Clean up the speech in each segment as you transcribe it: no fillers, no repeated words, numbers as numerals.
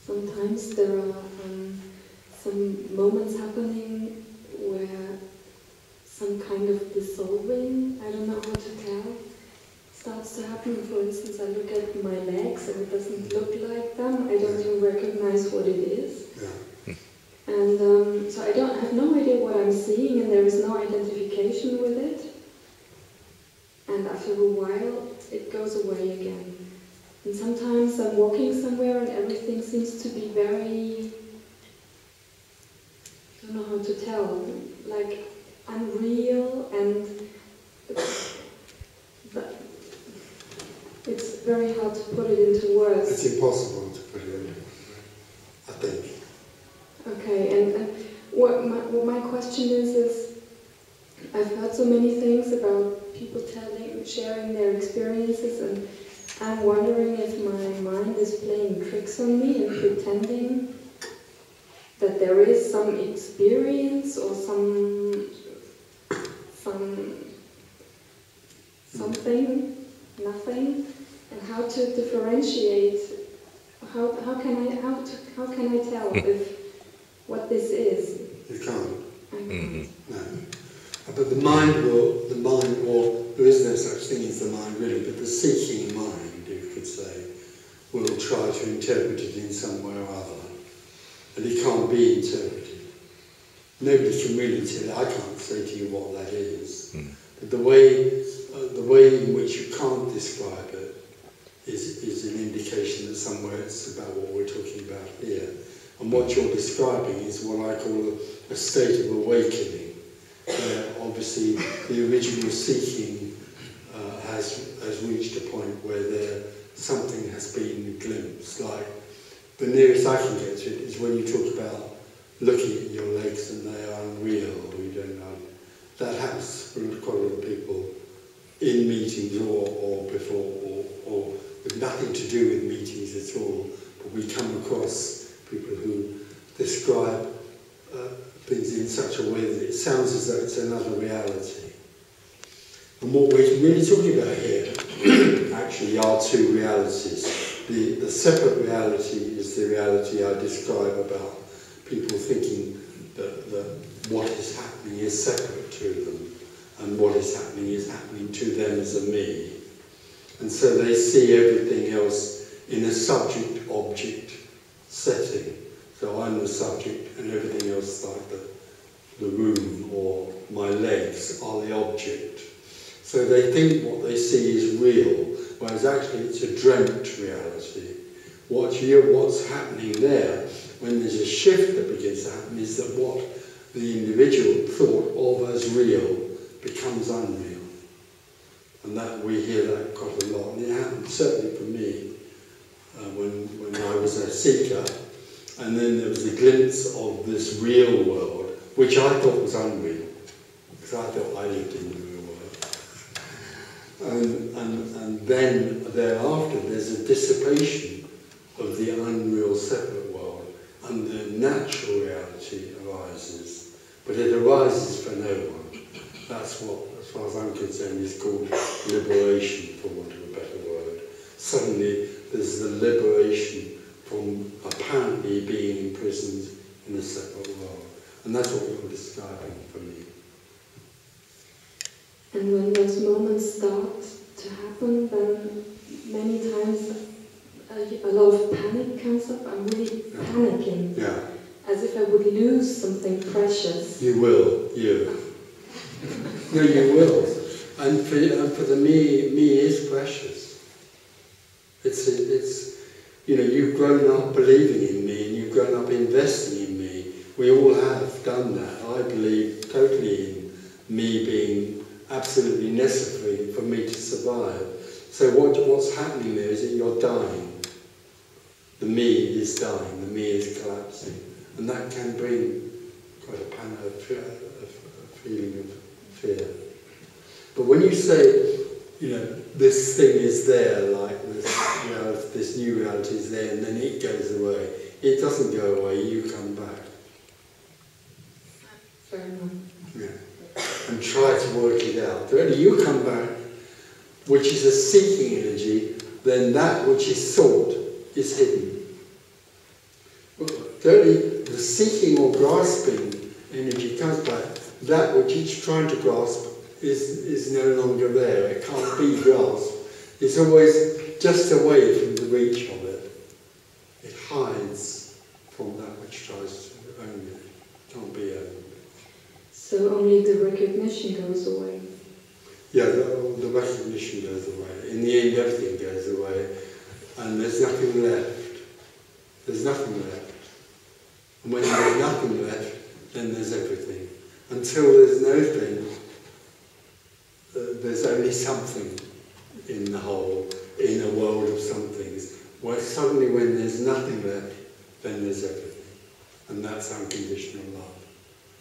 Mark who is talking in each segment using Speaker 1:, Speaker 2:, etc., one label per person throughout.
Speaker 1: Sometimes there are some moments happening where some kind of dissolving, I don't know how to tell, starts to happen. For instance, I look at my legs and it doesn't look like them. I don't even recognize what it is.
Speaker 2: Yeah.
Speaker 1: And so I have no idea what I'm seeing, and there is no identification with it. And after a while, it goes away again. And sometimes I'm walking somewhere and everything seems to be very, I don't know how to tell, like unreal, and it's very hard to put it into words.
Speaker 2: It's impossible to put it into words, I think.
Speaker 1: Okay, and what my question is I've heard so many things about people sharing their experiences, and I'm wondering if my mind is playing tricks on me and pretending that there is some experience or something, nothing, and how to differentiate. How can I tell if what this is?
Speaker 2: You can't.
Speaker 1: I can't.
Speaker 2: No. But the mind, or there is no such thing as the mind really, but the seeking mind, you could say, will try to interpret it in some way or other. And it can't be interpreted. Nobody can really tell. I can't say to you what that is. But the way in which you can't describe it is an indication that somewhere it's about what we're talking about here. And what you're describing is what I call a state of awakening. Obviously, the original seeking has reached a point where something has been glimpsed. Like the nearest I can get to it is when you talk about looking at your legs and they are unreal, or you don't know. That happens for quite a lot of people in meetings or before, or with nothing to do with meetings at all. But we come across people who describe things in such a way that it sounds as though it's another reality. And what we're really talking about here actually are two realities. The separate reality is the reality I describe about people thinking that what is happening is separate to them, and what is happening to them as a me. And so they see everything else in a subject-object setting. So I'm the subject and everything else, like the room or my legs, are the object. So they think what they see is real, whereas actually it's a dreamt reality. What's happening there, when there's a shift that begins to happen, is that what the individual thought of as real becomes unreal. And that we hear that quite a lot. And it happened certainly for me when I was a seeker. And then there was a glimpse of this real world, which I thought was unreal, because I thought I lived in the real world. And then thereafter there's a dissipation of the unreal separate world, and the natural reality arises. But it arises for no one. That's what, as far as I'm concerned, is called liberation, for want of a better word. Suddenly there's the liberation from apparently being imprisoned in a separate world. And that's what you're describing for me.
Speaker 1: And when those moments start to happen, then many times a lot of panic comes up. I'm really panicking.
Speaker 2: Yeah.
Speaker 1: As if I would lose something precious.
Speaker 2: You will, No, you will. And for the me is precious. It's you've grown up believing in me, and you've grown up investing in me. We all have done that. I believe totally in me being absolutely necessary for me to survive. So what's happening there is that you're dying. The me is dying, the me is collapsing. And that can bring quite a feeling of fear. But when you say, this thing is there, like this new reality is there, and then it goes away, it doesn't go away, you come back.
Speaker 1: Fair enough.
Speaker 2: Yeah. And try to work it out. Really, you come back, which is a seeking energy, then that which is sought is hidden. Thirdly, the seeking or grasping energy comes back. That which it's trying to grasp is no longer there. It can't be grasped. It's always just away from the reach of it. It hides from that which tries to own it. It can't be owned.
Speaker 1: So only the recognition goes away.
Speaker 2: Yeah, the recognition goes away. In the end, everything goes away, and there's nothing left. There's nothing left. And when there's nothing left, then there's everything. Until there's no thing, there's only something in the whole, in a world of somethings. Where suddenly when there's nothing left, then there's everything. And that's unconditional love.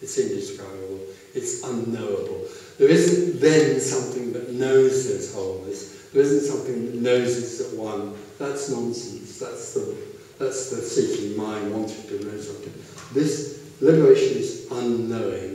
Speaker 2: It's indescribable. It's unknowable. There isn't then something that knows there's wholeness. There isn't something that knows it's at one. That's nonsense. That's the seeking mind wanting to know something. This liberation is unknowing.